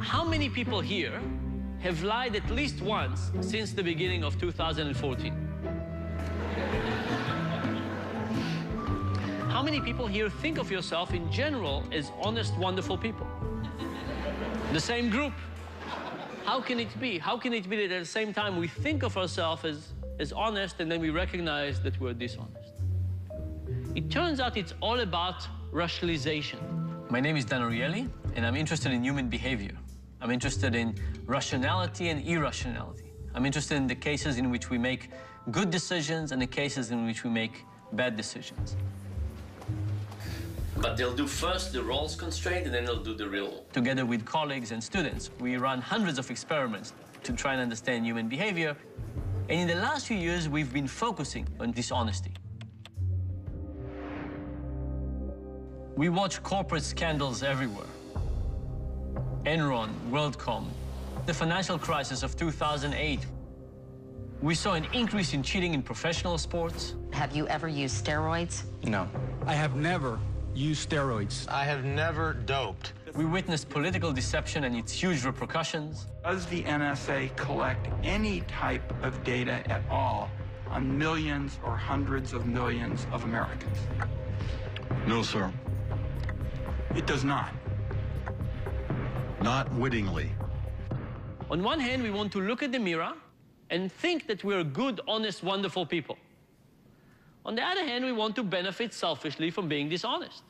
How many people here have lied at least once since the beginning of 2014? How many people here think of yourself in general as honest, wonderful people? The same group. How can it be? How can it be that at the same time we think of ourselves as honest and then we recognize that we're dishonest? It turns out it's all about rationalization. My name is Dan Ariely, and I'm interested in human behavior. I'm interested in rationality and irrationality. I'm interested in the cases in which we make good decisions and the cases in which we make bad decisions. But they'll do first the roles constraint, and then they'll do the real. Together with colleagues and students, we run hundreds of experiments to try and understand human behavior. And in the last few years, we've been focusing on dishonesty. We watch corporate scandals everywhere. Enron, WorldCom, the financial crisis of 2008. We saw an increase in cheating in professional sports. Have you ever used steroids? No. I have never used steroids. I have never doped. We witnessed political deception and its huge repercussions. Does the NSA collect any type of data at all on millions or hundreds of millions of Americans? No, sir. It does not. Not wittingly. On one hand, we want to look at the mirror and think that we're good, honest, wonderful people. On the other hand, we want to benefit selfishly from being dishonest.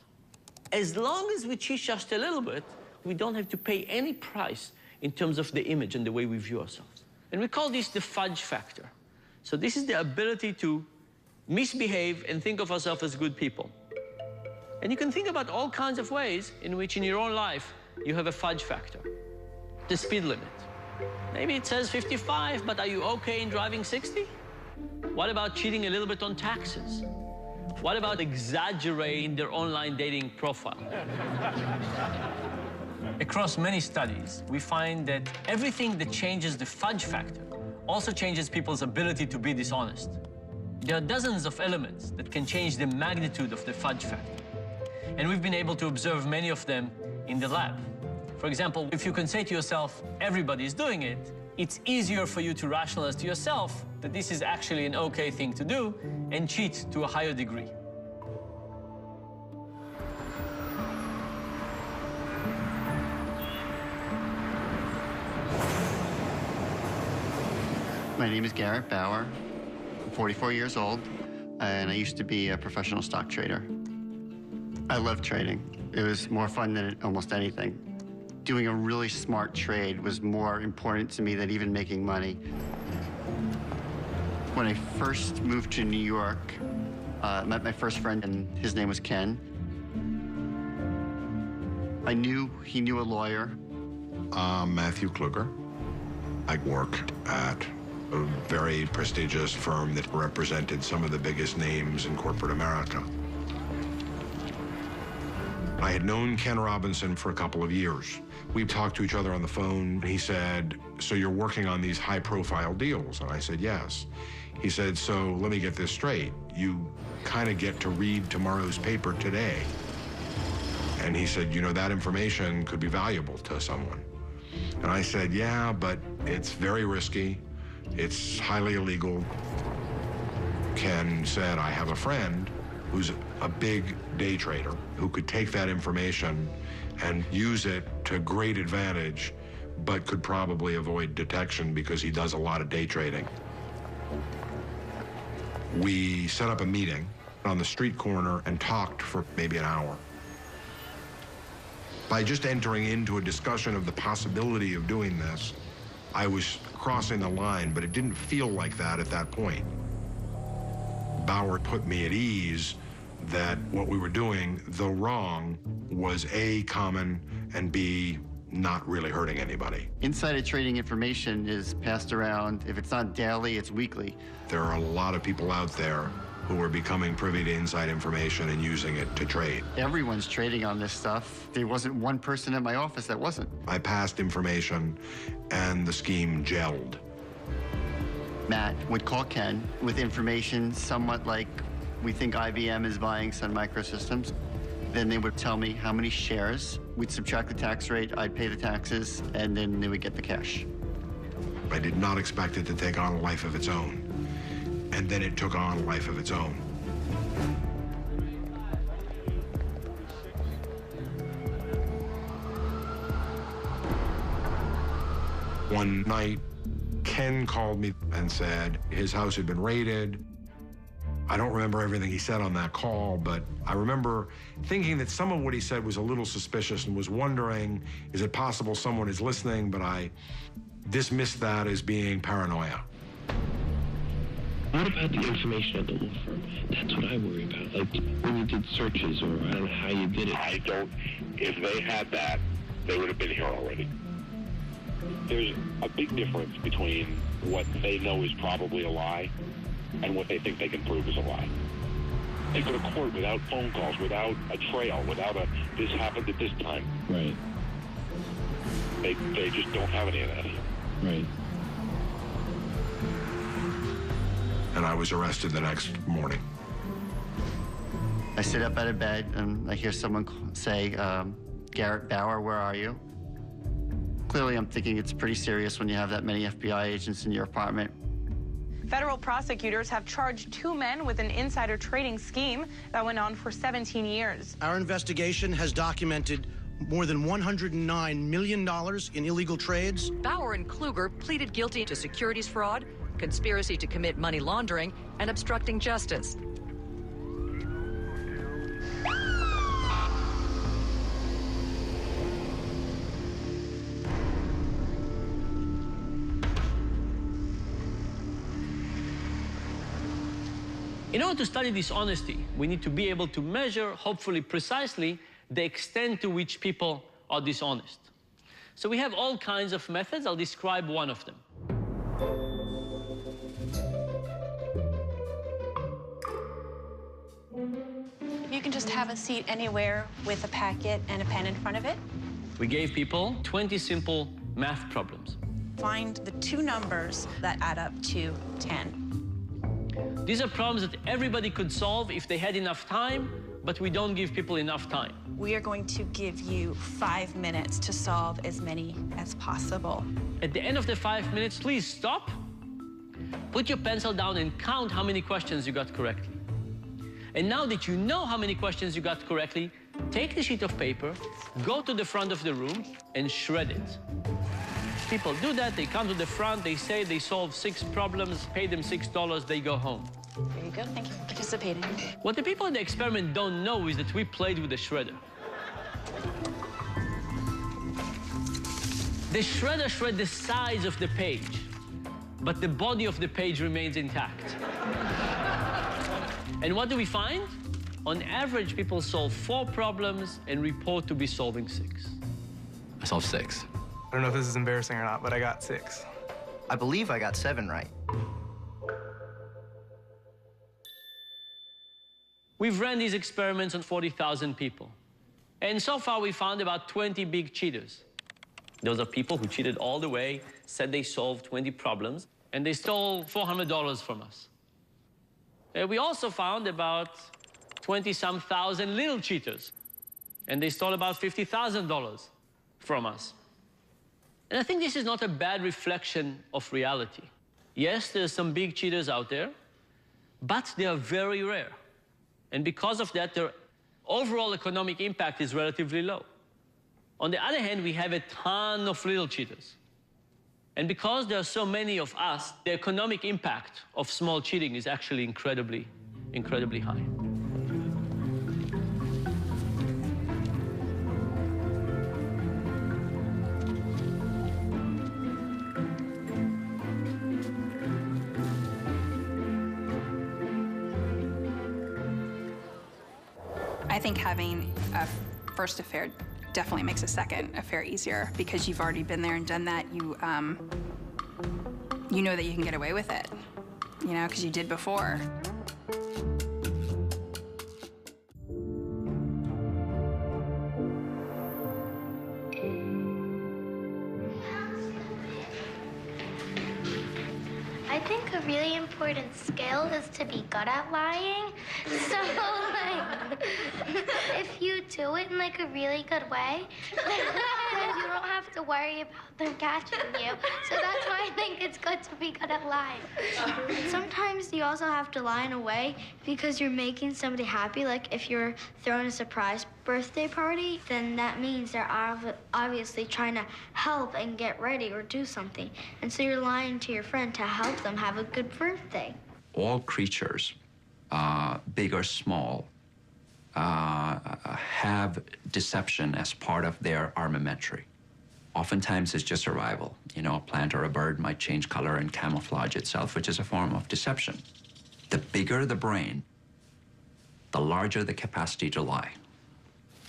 As long as we cheat just a little bit, we don't have to pay any price in terms of the image and the way we view ourselves. And we call this the fudge factor. So this is the ability to misbehave and think of ourselves as good people. And you can think about all kinds of ways in which in your own life you have a fudge factor. The speed limit. Maybe it says 55, but are you okay in driving 60? What about cheating a little bit on taxes? What about exaggerating their online dating profile? Across many studies, we find that everything that changes the fudge factor also changes people's ability to be dishonest. There are dozens of elements that can change the magnitude of the fudge factor. And we've been able to observe many of them in the lab. For example, if you can say to yourself, everybody is doing it, it's easier for you to rationalize to yourself that this is actually an okay thing to do and cheat to a higher degree. My name is Garrett Bauer. I'm 44 years old, and I used to be a professional stock trader. I love trading. It was more fun than almost anything. Doing a really smart trade was more important to me than even making money. When I first moved to New York, I met my first friend, and his name was Ken. I knew he knew a lawyer. Matthew Kluger. I worked at a very prestigious firm that represented some of the biggest names in corporate America. I had known Ken Robinson for a couple of years. We talked to each other on the phone. He said, so you're working on these high-profile deals? And I said, yes. He said, so let me get this straight. You kind of get to read tomorrow's paper today. And he said, you know, that information could be valuable to someone. And I said, yeah, but it's very risky. It's highly illegal. Ken said, I have a friend who's a big day trader who could take that information and use it to great advantage, but could probably avoid detection because he does a lot of day trading. We set up a meeting on the street corner and talked for maybe an hour. By just entering into a discussion of the possibility of doing this, I was crossing the line, but it didn't feel like that at that point. Bauer put me at ease that what we were doing, though wrong, was A, common, and B, not really hurting anybody. Insider trading information is passed around. If it's not daily, it's weekly. There are a lot of people out there who are becoming privy to inside information and using it to trade. Everyone's trading on this stuff. There wasn't one person in my office that wasn't. I passed information, and the scheme gelled. Matt would call Ken with information somewhat like, we think IBM is buying Sun Microsystems. Then they would tell me how many shares. We'd subtract the tax rate, I'd pay the taxes, and then they would get the cash. I did not expect it to take on a life of its own. And then it took on a life of its own. One night, Ken called me and said his house had been raided. I don't remember everything he said on that call, but I remember thinking that some of what he said was a little suspicious and was wondering, is it possible someone is listening? But I dismissed that as being paranoia. What about the information at the law firm? That's what I worry about. Like when you did searches, or I don't know how you did it. If they had that, they would have been here already. There's a big difference between what they know is probably a lie and what they think they can prove is a lie. They go to court without phone calls, without a trail, without a, this happened at this time. Right. They just don't have any of that. Right. And I was arrested the next morning. I sit up out of bed and I hear someone say, Garrett Bauer, where are you? Clearly, I'm thinking it's pretty serious when you have that many FBI agents in your apartment. Federal prosecutors have charged 2 men with an insider trading scheme that went on for 17 years. Our investigation has documented more than $109 million in illegal trades. Bauer and Kluger pleaded guilty to securities fraud, conspiracy to commit money laundering, and obstructing justice. In order to study dishonesty, we need to be able to measure, hopefully precisely, the extent to which people are dishonest. So we have all kinds of methods. I'll describe one of them. You can just have a seat anywhere with a packet and a pen in front of it. We gave people 20 simple math problems. Find the 2 numbers that add up to 10. These are problems that everybody could solve if they had enough time, but we don't give people enough time. We are going to give you 5 minutes to solve as many as possible. At the end of the 5 minutes, please stop, put your pencil down and count how many questions you got correctly. And now that you know how many questions you got correctly, take the sheet of paper, go to the front of the room, and shred it. People do that, they come to the front, they say they solved 6 problems, pay them $6, they go home. There you go, thank you for participating. What the people in the experiment don't know is that we played with the shredder. The shredder shred the size of the page, but the body of the page remains intact. And what do we find? On average, people solve 4 problems and report to be solving 6. I solved 6. I don't know if this is embarrassing or not, but I got 6. I believe I got 7 right. We've ran these experiments on 40,000 people. And so far, we found about 20 big cheaters. Those are people who cheated all the way, said they solved 20 problems, and they stole $400 from us. We also found about 20-some thousand little cheaters, and they stole about $50,000 from us. And I think this is not a bad reflection of reality. Yes, there's some big cheaters out there, but they are very rare. And because of that, their overall economic impact is relatively low. On the other hand, we have a ton of little cheaters. And because there are so many of us, the economic impact of small cheating is actually incredibly, incredibly high. I think having a first affair definitely makes a second affair easier because you've already been there and done that. You know that you can get away with it, you know, because you did before. I think a skill is to be good at lying. So, like, if you do it in, like, a really good way, then you don't have to worry about them catching you. So that's why I think it's good to be good at lying. Sometimes you also have to lie in a way because you're making somebody happy. Like, if you're throwing a surprise birthday party, then that means they're obviously trying to help and get ready or do something. And so you're lying to your friend to help them have a good birthday. All creatures, big or small, have deception as part of their armamentary. Oftentimes it's just survival. You know, a plant or a bird might change color and camouflage itself, which is a form of deception. The bigger the brain, the larger the capacity to lie.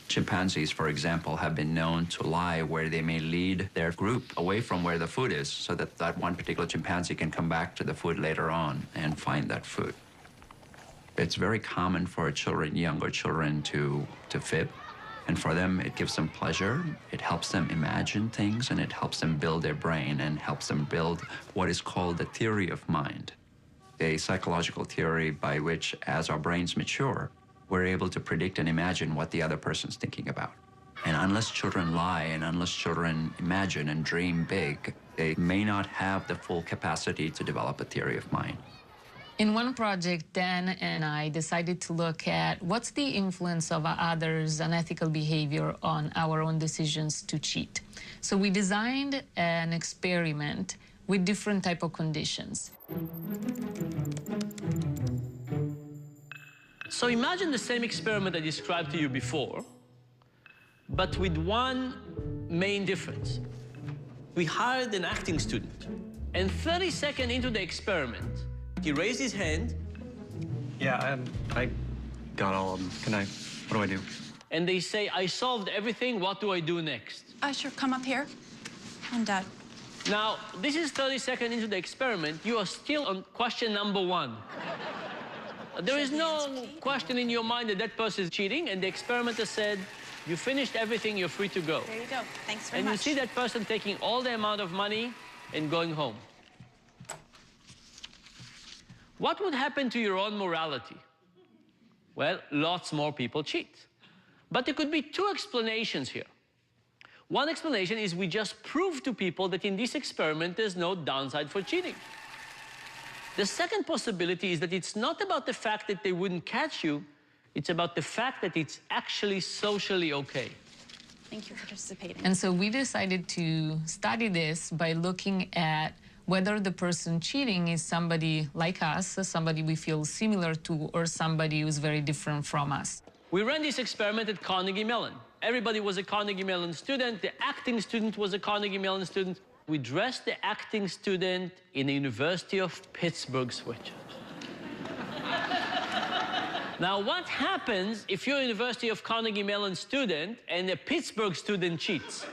Chimpanzees, for example, have been known to lie where they may lead their group away from where the food is so that that one particular chimpanzee can come back to the food later on and find that food. It's very common for children, younger children, to fib. And for them, it gives them pleasure. It helps them imagine things, and it helps them build their brain and helps them build what is called the theory of mind, a psychological theory by which, as our brains mature, we're able to predict and imagine what the other person's thinking about. And unless children lie and unless children imagine and dream big, they may not have the full capacity to develop a theory of mind. In one project, Dan and I decided to look at what's the influence of others' unethical behavior on our own decisions to cheat. So we designed an experiment with different type of conditions. So imagine the same experiment I described to you before, but with one main difference. We hired an acting student, and 30 seconds into the experiment, he raised his hand. Yeah, I got all of them. What do I do? And they say, I solved everything, what do I do next? Sure, come up here. I'm Dad. Now, this is 30 seconds into the experiment. You are still on question number 1. There is no question in your mind that that person is cheating, and the experimenter said, you finished everything, you're free to go. There you go. Thanks very much. And you see that person taking all the amount of money and going home. What would happen to your own morality? Well, lots more people cheat. But there could be 2 explanations here. One explanation is we just proved to people that in this experiment there's no downside for cheating. The second possibility is that it's not about the fact that they wouldn't catch you, it's about the fact that it's actually socially okay. Thank you for participating. And so we decided to study this by looking at whether the person cheating is somebody like us, somebody we feel similar to, or somebody who's very different from us. We ran this experiment at Carnegie Mellon. Everybody was a Carnegie Mellon student. The acting student was a Carnegie Mellon student. We dressed the acting student in the University of Pittsburgh sweatshirt. Now, what happens if you're a University of Carnegie Mellon student and a Pittsburgh student cheats?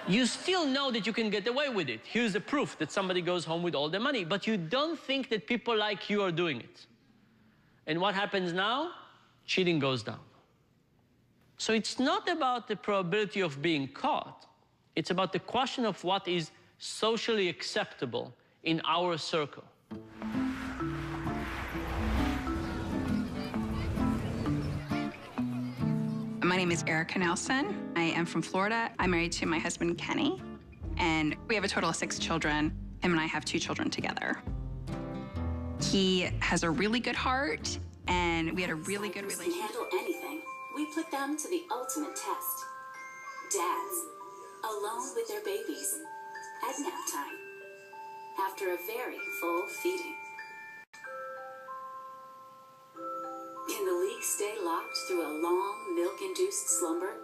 You still know that you can get away with it. Here's the proof that somebody goes home with all the money, but you don't think that people like you are doing it. And what happens now? Cheating goes down. So it's not about the probability of being caught. It's about the question of what is socially acceptable in our circle. My name is Erica Nelson. I am from Florida. I'm married to my husband, Kenny, and we have a total of 6 children. Him and I have 2 children together. He has a really good heart, and we had a really good relationship. Can handle anything. We put them to the ultimate test. Dads, alone with their babies, at nap time, after a very full feeding. Can the league stay locked through a long, milk-induced slumber?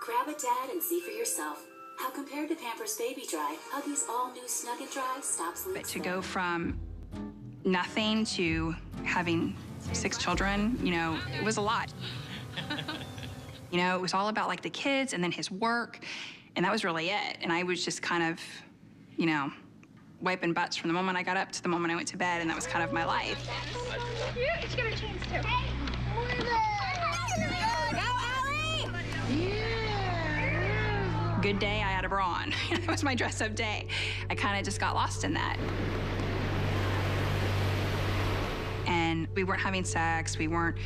Grab a dad and see for yourself how, compared to Pampers Baby Dry, Huggies all-new Snug & Dry stops leaks. But to go from nothing to having 6 children, you know, it was a lot. You know, it was all about, like, the kids and then his work, and that was really it. And I was just kind of, you know, wiping butts from the moment I got up to the moment I went to bed, and that was kind of my life. Yeah, it's gonna change too. Good day, I had a bra on. It was my dress-up day. I kind of just got lost in that. And we weren't having sex. We weren't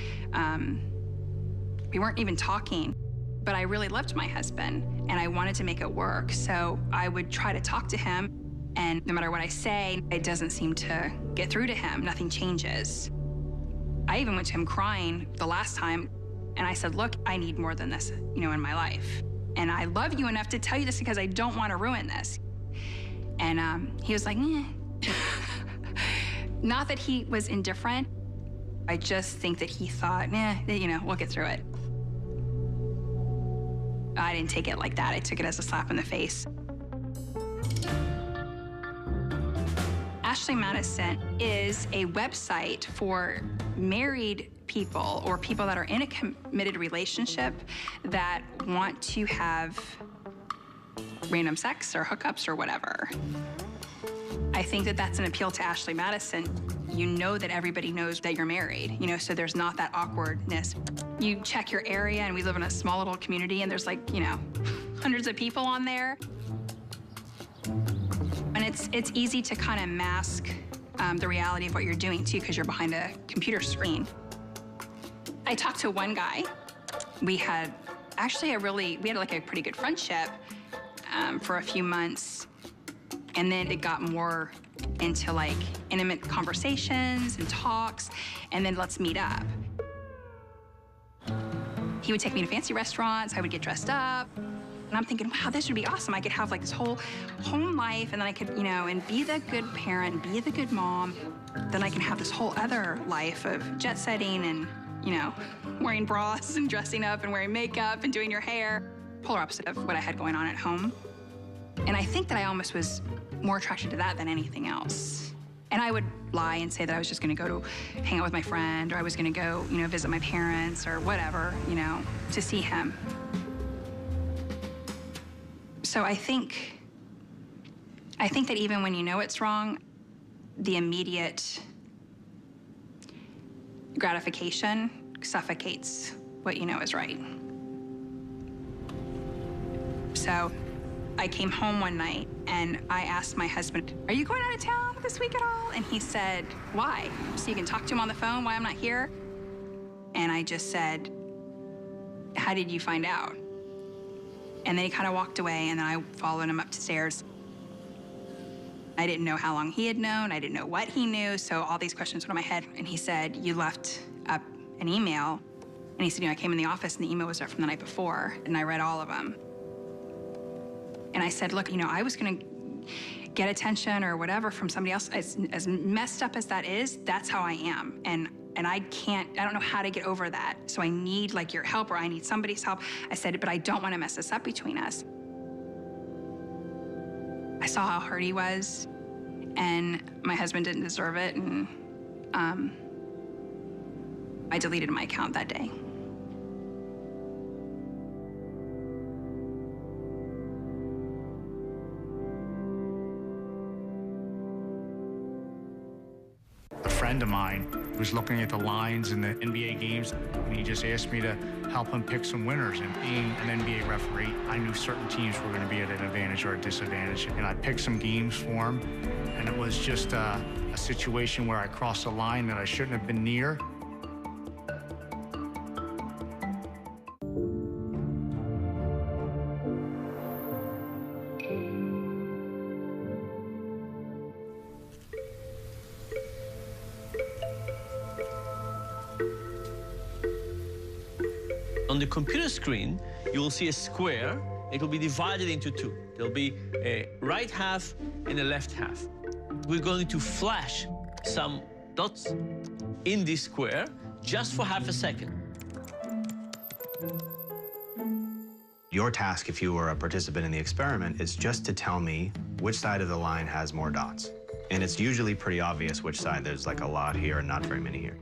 even talking. But I really loved my husband, and I wanted to make it work. So I would try to talk to him, and no matter what I say, it doesn't seem to get through to him. Nothing changes. I even went to him crying the last time, and I said, look, I need more than this, in my life. And I love you enough to tell you this because I don't want to ruin this. And he was like, Not that he was indifferent. I just think that he thought, we'll get through it. I didn't take it like that. I took it as a slap in the face. Ashley Madison is a website for married people or people that are in a committed relationship that want to have random sex or hookups or whatever. I think that that's an appeal to Ashley Madison. You know that everybody knows that you're married, so there's not that awkwardness. You check your area, and we live in a small little community, and there's hundreds of people on there. And it's easy to kind of mask the reality of what you're doing too, because you're behind a computer screen. I talked to one guy. We had actually a pretty good friendship for a few months. And then it got more into intimate conversations and talks, and then let's meet up. He would take me to fancy restaurants, I would get dressed up. And I'm thinking, wow, this would be awesome. I could have this whole home life, and then I could, and be the good parent, be the good mom. Then I can have this whole other life of jet setting and, wearing bras and dressing up and wearing makeup and doing your hair. Polar opposite of what I had going on at home. And I think that I almost was more attracted to that than anything else. And I would lie and say that I was just gonna go to hang out with my friend, or I was gonna go, visit my parents or whatever, to see him. So I think that even when you know it's wrong, the immediate gratification suffocates what you know is right. So I came home one night and I asked my husband, are you going out of town this week at all? And he said, why? So you can talk to him on the phone, why I'm not here? And I just said, how did you find out? And then he kind of walked away, and then I followed him upstairs. I didn't know how long he had known. I didn't know what he knew. So all these questions went in my head. And he said, you left up an email. And he said, I came in the office and the email was there from the night before. And I read all of them. And I said, look, I was going to get attention or whatever from somebody else. As messed up as that is, that's how I am. And I don't know how to get over that. So I need your help, or I need somebody's help. I said, but I don't want to mess this up between us. I saw how hurt he was, and my husband didn't deserve it, and I deleted my account that day. A friend of mine was looking at the lines in the NBA games, and he just asked me to help him pick some winners. And being an NBA referee, I knew certain teams were going to be at an advantage or a disadvantage. And I picked some games for him, and it was just a situation where I crossed a line that I shouldn't have been near. On the computer screen, you will see a square. It will be divided into two. There'll be a right half and a left half. We're going to flash some dots in this square just for half a second. Your task, if you were a participant in the experiment, is just to tell me which side of the line has more dots. And it's usually pretty obvious which side. There's a lot here and not very many here.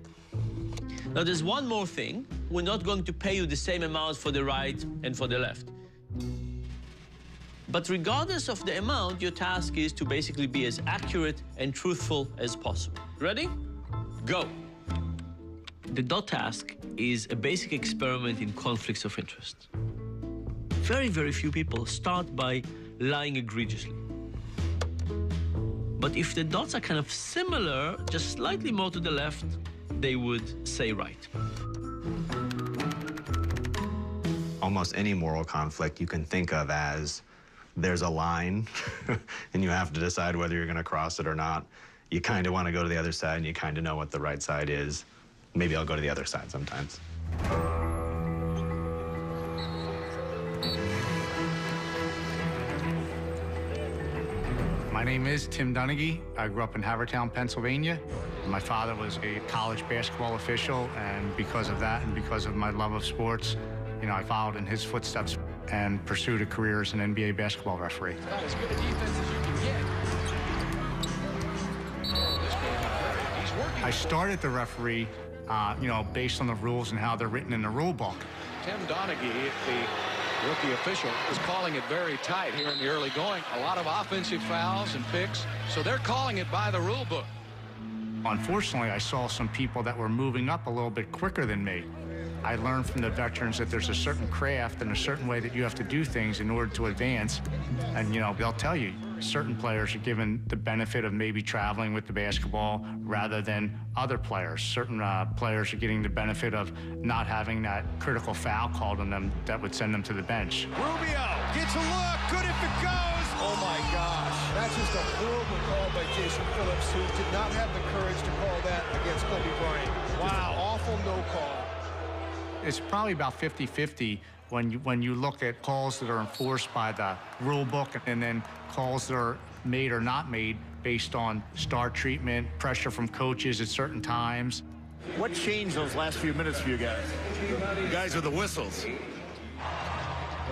Now, there's one more thing. We're not going to pay you the same amount for the right and for the left. But regardless of the amount, your task is to basically be as accurate and truthful as possible. Ready? Go. The dot task is a basic experiment in conflicts of interest. very, very few people start by lying egregiously. But if the dots are kind of similar, just slightly more to the left, they would say right. Almost any moral conflict you can think of as there's a line and you have to decide whether you're going to cross it or not. You kind of want to go to the other side and you kind of know what the right side is. Maybe I'll go to the other side sometimes. My name is Tim Donaghy. I grew up in Havertown, Pennsylvania. My father was a college basketball official, and because of that and because of my love of sports, you know, I followed in his footsteps and pursued a career as an NBA basketball referee. About as good a defense as you can get. I started the referee, you know, based on the rules and how they're written in the rule book. Tim Donaghy, the rookie official, is calling it very tight here in the early going. A lot of offensive fouls and picks, so they're calling it by the rule book. Unfortunately, I saw some people that were moving up a little bit quicker than me. I learned from the veterans that there's a certain craft and a certain way that you have to do things in order to advance. And, you know, they'll tell you, certain players are given the benefit of maybe traveling with the basketball rather than other players. Certain players are getting the benefit of not having that critical foul called on them that would send them to the bench. Rubio gets a look, good if it goes. Oh my gosh, that's just a horrible call by Jason Phillips, who did not have the courage to call that against Kobe Bryant. Wow. Awful no call. It's probably about 50-50 when you look at calls that are enforced by the rule book and then calls that are made or not made based on star treatment, pressure from coaches at certain times. What changed those last few minutes for you guys? You guys with the whistles.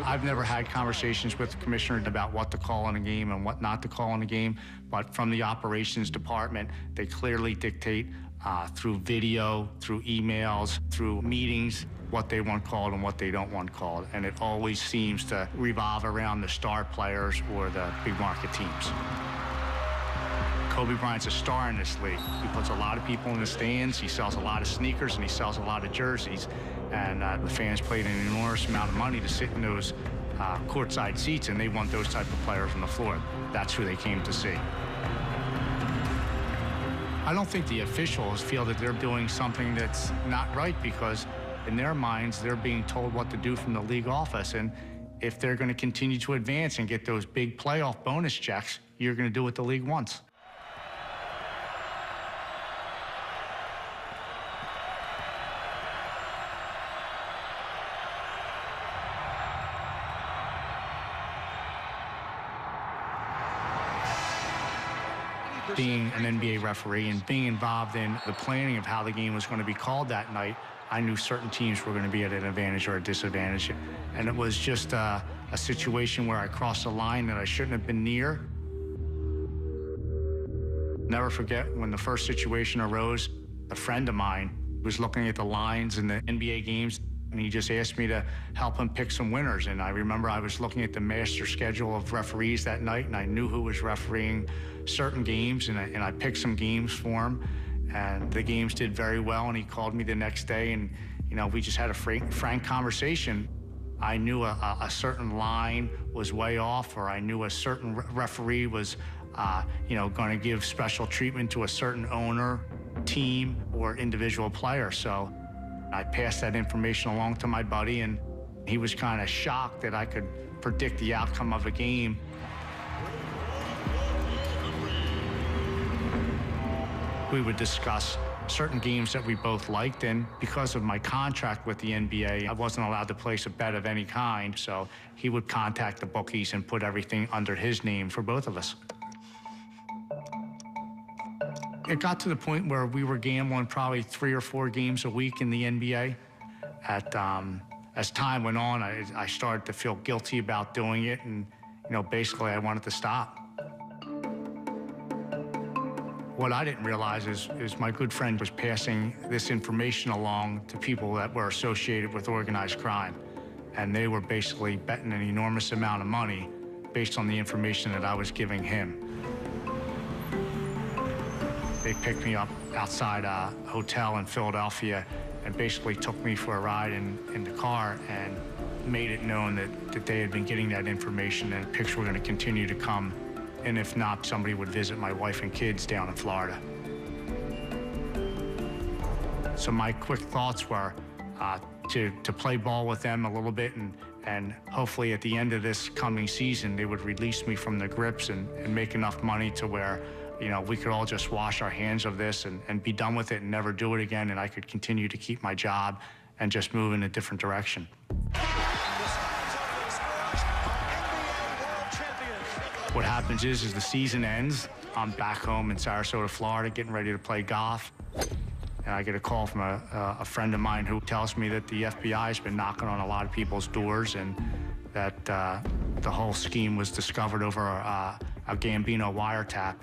I've never had conversations with the commissioner about what to call in a game and what not to call in a game, but from the operations department, they clearly dictate through video, through emails, through meetings, what they want called and what they don't want called. And it always seems to revolve around the star players or the big market teams. Kobe Bryant's a star in this league. He puts a lot of people in the stands, he sells a lot of sneakers, and he sells a lot of jerseys. And the fans paid an enormous amount of money to sit in those courtside seats, and they want those type of players on the floor. That's who they came to see. I don't think the officials feel that they're doing something that's not right, because in their minds, they're being told what to do from the league office. And if they're going to continue to advance and get those big playoff bonus checks, you're going to do what the league wants. Being an NBA referee and being involved in the planning of how the game was going to be called that night, I knew certain teams were going to be at an advantage or a disadvantage. And it was just a situation where I crossed a line that I shouldn't have been near. Never forget when the first situation arose, a friend of mine was looking at the lines in the NBA games, and he just asked me to help him pick some winners. And I remember I was looking at the master schedule of referees that night, and I knew who was refereeing certain games, and I picked some games for him. And the games did very well, and he called me the next day, and you know, we just had a frank conversation. I knew a certain line was way off, or I knew a certain referee was, you know, going to give special treatment to a certain owner, team, or individual player. So I passed that information along to my buddy, and he was kind of shocked that I could predict the outcome of a game. We would discuss certain games that we both liked, and because of my contract with the NBA, I wasn't allowed to place a bet of any kind, so he would contact the bookies and put everything under his name for both of us. It got to the point where we were gambling probably 3 or 4 games a week in the NBA. As time went on, I started to feel guilty about doing it, and you know, basically I wanted to stop. What I didn't realize is my good friend was passing this information along to people that were associated with organized crime. And they were basically betting an enormous amount of money based on the information that I was giving him. They picked me up outside a hotel in Philadelphia and basically took me for a ride in the car. And made it known that they had been getting that information and pics were going to continue to come. And if not, somebody would visit my wife and kids down in Florida. So my quick thoughts were to play ball with them a little bit and hopefully at the end of this coming season, they would release me from the grips and make enough money to where, you know, we could all just wash our hands of this and be done with it and never do it again, and I could continue to keep my job and just move in a different direction. What happens is the season ends. I'm back home in Sarasota, Florida, getting ready to play golf. And I get a call from a friend of mine who tells me that the FBI has been knocking on a lot of people's doors and that the whole scheme was discovered over a Gambino wiretap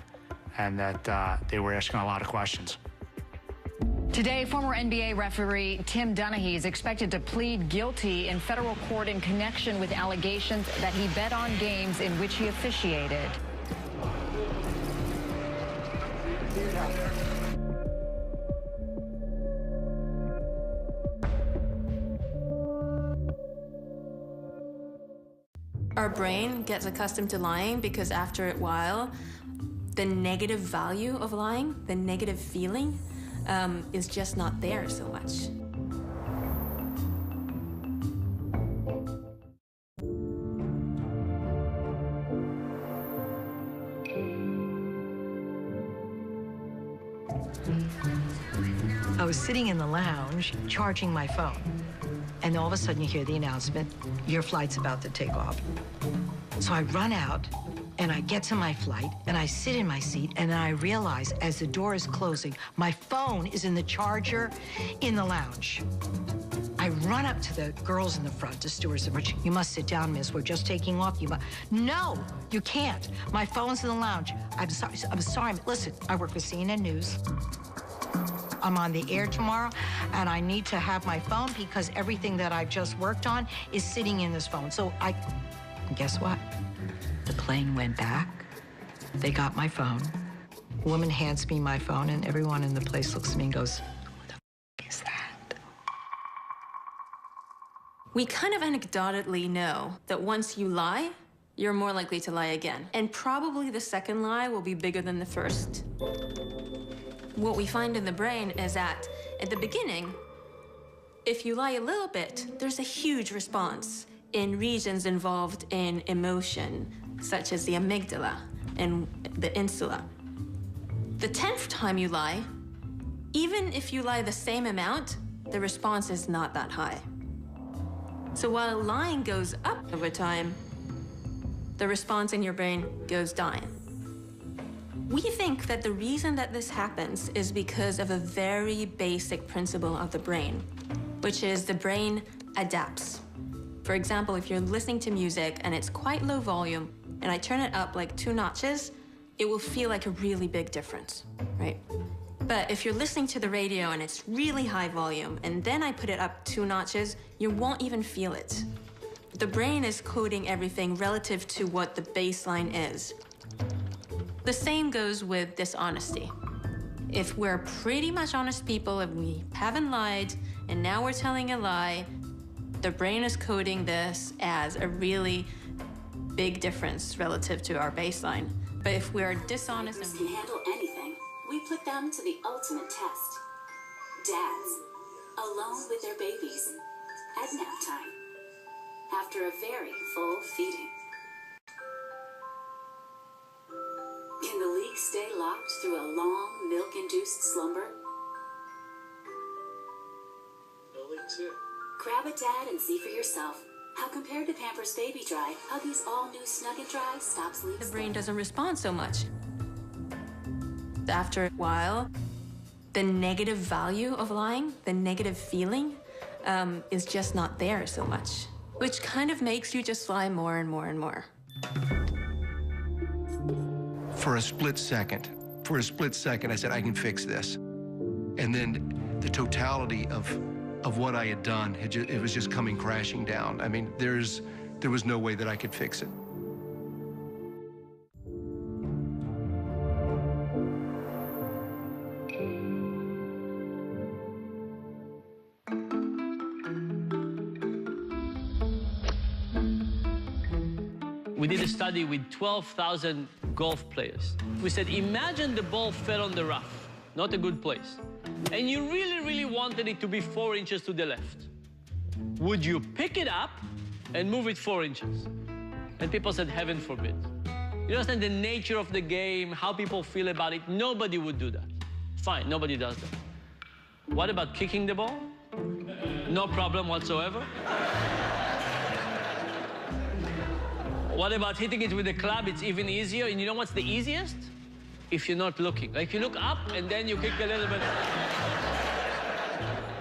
and that they were asking a lot of questions. Today, former NBA referee Tim Donaghy is expected to plead guilty in federal court in connection with allegations that he bet on games in which he officiated. Our brain gets accustomed to lying because after a while, the negative value of lying, the negative feeling, is just not there so much. I was sitting in the lounge charging my phone, and all of a sudden you hear the announcement, your flight's about to take off. So I run out and I get to my flight and I sit in my seat and then I realize as the door is closing, my phone is in the charger in the lounge. I run up to the girls in the front, the stewards, you must sit down, miss, we're just taking off. No, you can't. My phone's in the lounge. I'm sorry, listen, I work with CNN News. I'm on the air tomorrow, and I need to have my phone because everything that I've just worked on is sitting in this phone. So guess what? The plane went back. They got my phone. A woman hands me my phone, and everyone in the place looks at me and goes, "Who the f is that?" We kind of anecdotally know that once you lie, you're more likely to lie again. And probably the second lie will be bigger than the first. What we find in the brain is that at the beginning, if you lie a little bit, there's a huge response in regions involved in emotion, such as the amygdala and the insula. The 10th time you lie, even if you lie the same amount, the response is not that high. So while lying goes up over time, the response in your brain goes down. We think that the reason that this happens is because of a very basic principle of the brain, which is the brain adapts. For example, if you're listening to music and it's quite low volume, and I turn it up like 2 notches, it will feel like a really big difference, right? But if you're listening to the radio and it's really high volume, and then I put it up 2 notches, you won't even feel it. The brain is coding everything relative to what the baseline is. The same goes with dishonesty. If we're pretty much honest people, if we haven't lied, and now we're telling a lie, the brain is coding this as a really big difference relative to our baseline. But if we're dishonest and can handle anything, we put them to the ultimate test. Dads, alone with their babies, at nap time, after a very full feeding. Can the league stay locked through a long, milk-induced slumber? Grab a dad and see for yourself how, compared to Pampers Baby Dry, Huggies all-new Snug and Dry stops leaks. The brain doesn't respond so much. After a while, the negative value of lying, the negative feeling, is just not there so much, which kind of makes you just lie more and more and more. For a split second, I said, I can fix this. And then the totality of what I had done, it was just coming crashing down. I mean, there was no way that I could fix it. We did a study with 12,000 golf players. We said, imagine the ball fell on the rough, not a good place, and you really, really wanted it to be 4 inches to the left. Would you pick it up and move it 4 inches? And people said, heaven forbid. You understand the nature of the game, how people feel about it. Nobody would do that. Fine, nobody does that. What about kicking the ball? No problem whatsoever. What about hitting it with a club? It's even easier. And you know what's the easiest? If you're not looking. Like you look up and then you kick a little bit.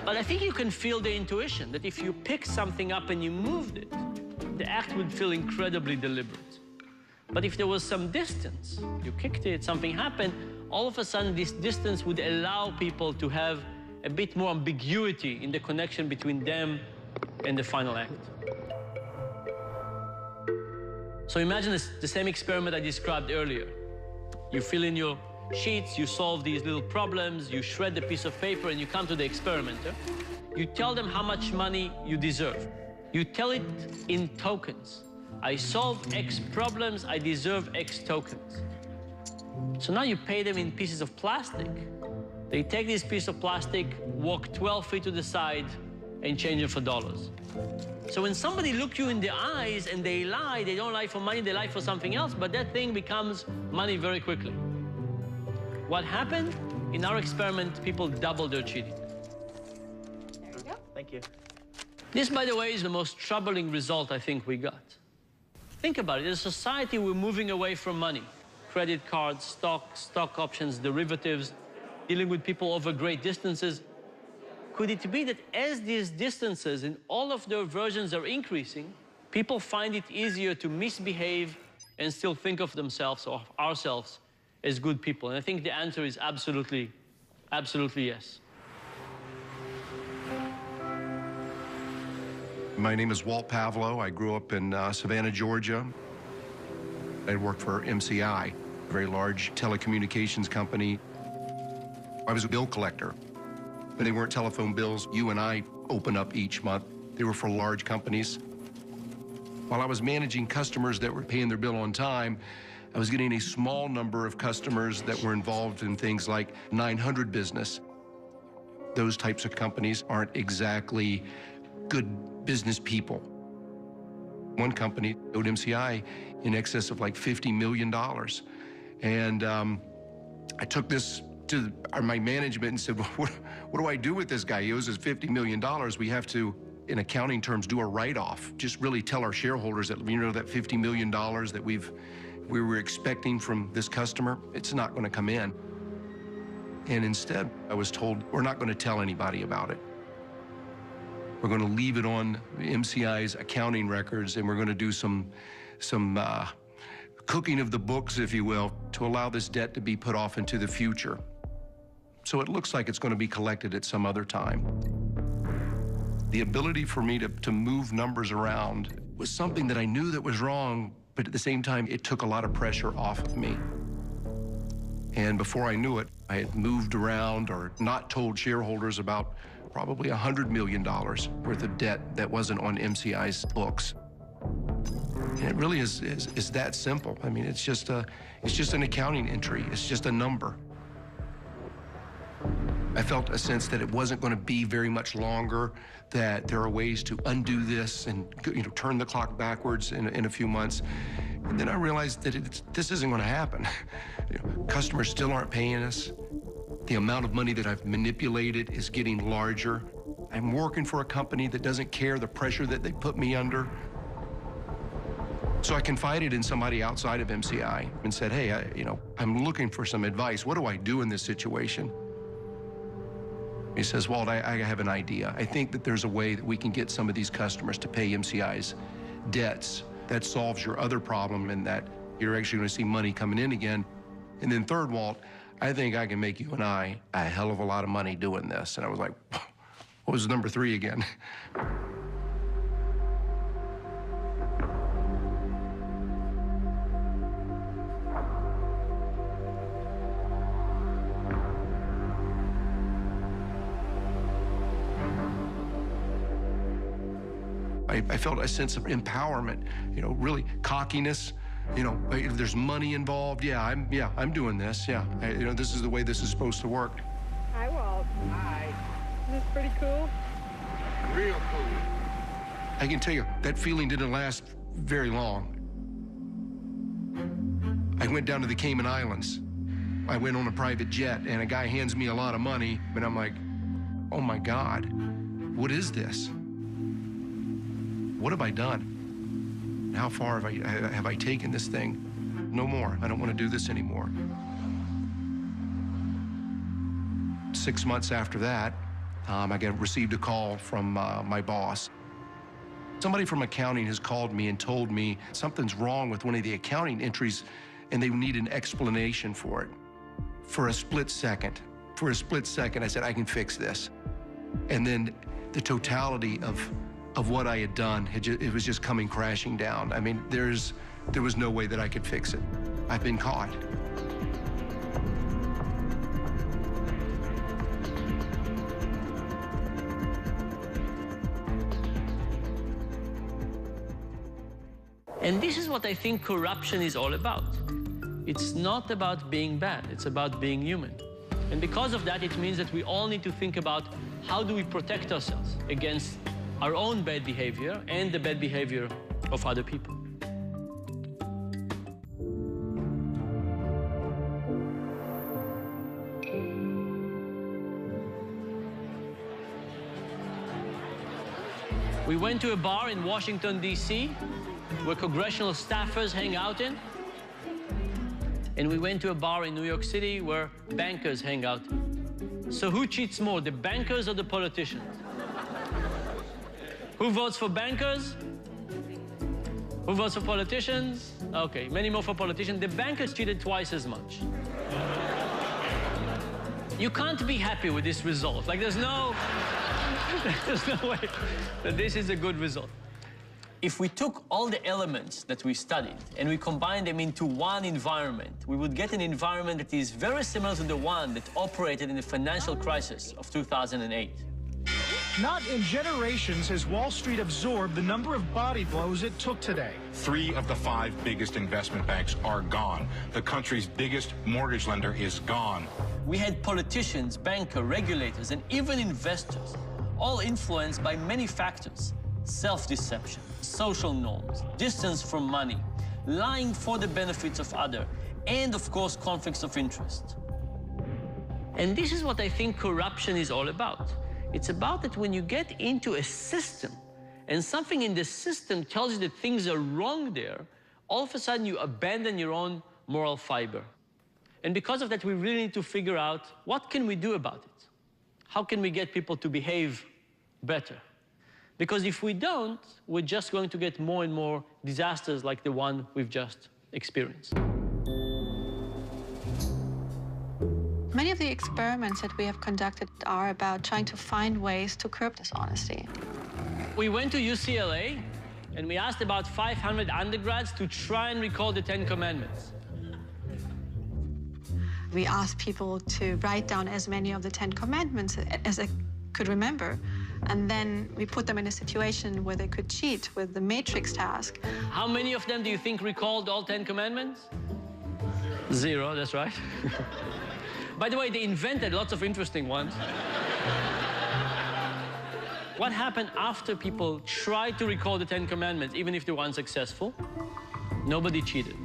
But I think you can feel the intuition that if you pick something up and you moved it, the act would feel incredibly deliberate. But if there was some distance, you kicked it, something happened, all of a sudden this distance would allow people to have a bit more ambiguity in the connection between them and the final act. So imagine the same experiment I described earlier. You fill in your sheets, you solve these little problems, you shred the piece of paper, and you come to the experimenter. You tell them how much money you deserve. You tell it in tokens. I solve X problems, I deserve X tokens. So now you pay them in pieces of plastic. They take this piece of plastic, walk 12 feet to the side, and change it for dollars. So when somebody looks you in the eyes and they lie, they don't lie for money, they lie for something else, but that thing becomes money very quickly. What happened? In our experiment, people doubled their cheating. There you go. Thank you. This, by the way, is the most troubling result I think we got. Think about it. As a society, we're moving away from money. Credit cards, stock options, derivatives, dealing with people over great distances. Could it be that as these distances in all of their versions are increasing, people find it easier to misbehave and still think of themselves or ourselves as good people? And I think the answer is absolutely, absolutely yes. My name is Walt Pavlo. I grew up in Savannah, Georgia. I worked for MCI, a very large telecommunications company. I was a bill collector. But they weren't telephone bills you and I open up each month. They were for large companies. While I was managing customers that were paying their bill on time, I was getting a small number of customers that were involved in things like 900 business. Those types of companies aren't exactly good business people. One company owed MCI in excess of like $50 million. And I took this to my management and said, well, what do I do with this guy? He owes us $50 million. We have to, in accounting terms, do a write-off. Just really tell our shareholders that, you know, that $50 million that we were expecting from this customer, it's not going to come in. And instead, I was told, we're not going to tell anybody about it. We're going to leave it on MCI's accounting records, and we're going to do some cooking of the books, if you will, to allow this debt to be put off into the future. So it looks like it's going to be collected at some other time. The ability for me to move numbers around was something that I knew that was wrong, but at the same time, it took a lot of pressure off of me. And before I knew it, I had moved around or not told shareholders about probably $100 million worth of debt that wasn't on MCI's books. And it really is that simple. I mean, it's just an accounting entry. It's just a number. I felt a sense that it wasn't going to be very much longer, that there are ways to undo this and, you know, turn the clock backwards in a few months. And then I realized that this isn't going to happen. You know, customers still aren't paying us. The amount of money that I've manipulated is getting larger. I'm working for a company that doesn't care the pressure that they put me under. So I confided in somebody outside of MCI and said, hey, I'm looking for some advice. What do I do in this situation? He says, Walt, I have an idea. I think that there's a way that we can get some of these customers to pay MCI's debts. That solves your other problem in that you're actually going to see money coming in again. And then third, Walt, I think I can make you and I a hell of a lot of money doing this. And I was like, what was number 3 again? I I felt a sense of empowerment, you know, really cockiness. You know, if there's money involved, I'm doing this. Yeah, you know, this is the way this is supposed to work. Hi, Walt. Hi. Isn't this pretty cool? Real cool. I can tell you, that feeling didn't last very long. I went down to the Cayman Islands. I went on a private jet, and a guy hands me a lot of money, and I'm like, oh my God, what is this? What have I done? How far have I taken this thing? No more. I don't want to do this anymore. 6 months after that, I received a call from my boss. Somebody from accounting has called me and told me something's wrong with one of the accounting entries, and they need an explanation for it. For a split second, I said, I can fix this. And then the totality of what I had done, it was just coming crashing down. I mean, there was no way that I could fix it. I've been caught. And this is what I think corruption is all about. It's not about being bad, it's about being human. And because of that, it means that we all need to think about how do we protect ourselves against our own bad behavior and the bad behavior of other people. We went to a bar in Washington, D.C., where congressional staffers hang out in. And we went to a bar in New York City where bankers hang out. So who cheats more, the bankers or the politicians? Who votes for bankers? Who votes for politicians? Okay, many more for politicians. The bankers cheated twice as much. You can't be happy with this result. Like, there's no way that this is a good result. If we took all the elements that we studied and we combined them into one environment, we would get an environment that is very similar to the one that operated in the financial crisis of 2008. Not in generations has Wall Street absorbed the number of body blows it took today. 3 of the 5 biggest investment banks are gone. The country's biggest mortgage lender is gone. We had politicians, bankers, regulators, and even investors, all influenced by many factors. Self-deception, social norms, distance from money, lying for the benefits of others, and of course, conflicts of interest. And this is what I think corruption is all about. It's about that when you get into a system and something in the system tells you that things are wrong there, all of a sudden you abandon your own moral fiber. And because of that, we really need to figure out what can we do about it? How can we get people to behave better? Because if we don't, we're just going to get more and more disasters like the one we've just experienced. Many of the experiments that we have conducted are about trying to find ways to curb dishonesty. We went to UCLA, and we asked about 500 undergrads to try and recall the 10 Commandments. We asked people to write down as many of the 10 Commandments as they could remember. And then we put them in a situation where they could cheat with the matrix task. How many of them do you think recalled all 10 Commandments? 0, that's right. By the way, they invented lots of interesting ones. What happened after people tried to recall the 10 Commandments, even if they were unsuccessful? Nobody cheated.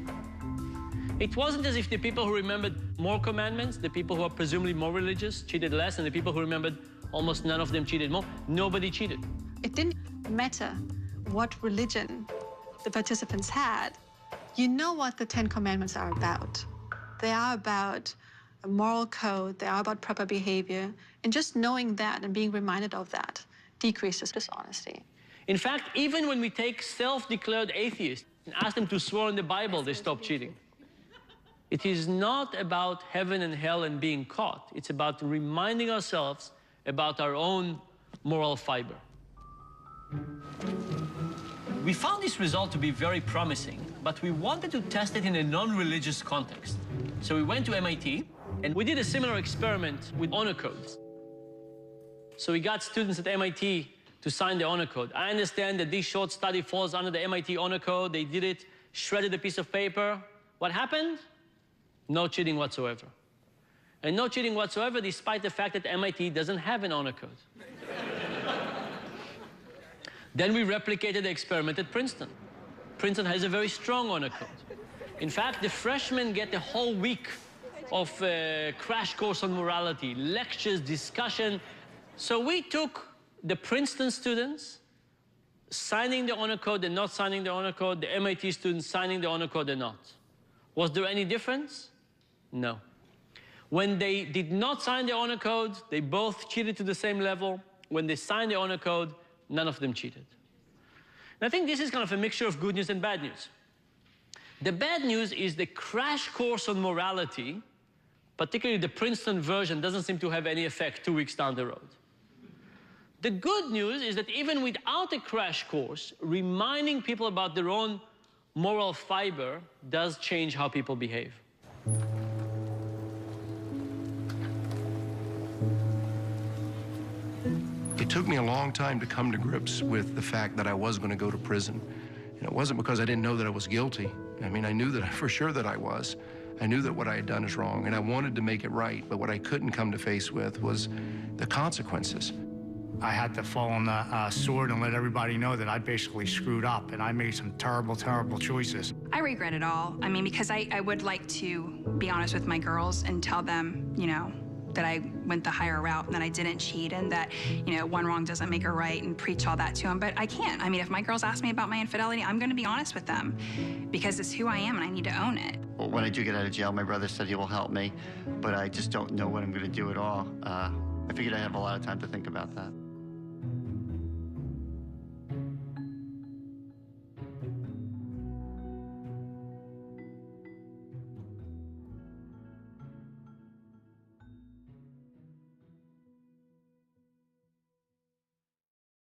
It wasn't as if the people who remembered more commandments, the people who are presumably more religious, cheated less, and the people who remembered almost none of them cheated more. Nobody cheated. It didn't matter what religion the participants had. You know what the 10 Commandments are about. They are about a moral code. They are about proper behavior. And just knowing that and being reminded of that decreases dishonesty. In fact, even when we take self-declared atheists and ask them to swear in the Bible, they stop cheating. It is not about heaven and hell and being caught. It's about reminding ourselves about our own moral fiber. We found this result to be very promising, but we wanted to test it in a non-religious context. So we went to MIT, and we did a similar experiment with honor codes. So we got students at MIT to sign the honor code. I understand that this short study falls under the MIT honor code. They did it, shredded a piece of paper. What happened? No cheating whatsoever. And no cheating whatsoever, despite the fact that MIT doesn't have an honor code. Then we replicated the experiment at Princeton. Princeton has a very strong honor code. In fact, the freshmen get a whole week of crash course on morality, lectures, discussion. So we took the Princeton students signing the honor code and not signing the honor code, the MIT students signing the honor code and not. Was there any difference? No. When they did not sign the honor code, they both cheated to the same level. When they signed the honor code, none of them cheated. And I think this is kind of a mixture of good news and bad news. The bad news is the crash course on morality, particularly the Princeton version, doesn't seem to have any effect 2 weeks down the road. The good news is that even without a crash course, reminding people about their own moral fiber does change how people behave. It took me a long time to come to grips with the fact that I was going to go to prison. And it wasn't because I didn't know that I was guilty. I mean, I knew that for sure that I was. I knew that what I had done is wrong, and I wanted to make it right. But what I couldn't come to face with was the consequences. I had to fall on the sword and let everybody know that I basically screwed up and I made some terrible, terrible choices. I regret it all. I mean, because I would like to be honest with my girls and tell them, you know, that I went the higher route and that I didn't cheat and that, you know, one wrong doesn't make a right and preach all that to them. But I can't. I mean, if my girls ask me about my infidelity, I'm going to be honest with them because it's who I am and I need to own it. Well, when I do get out of jail, my brother said he will help me, but I just don't know what I'm going to do at all. I figured I have a lot of time to think about that.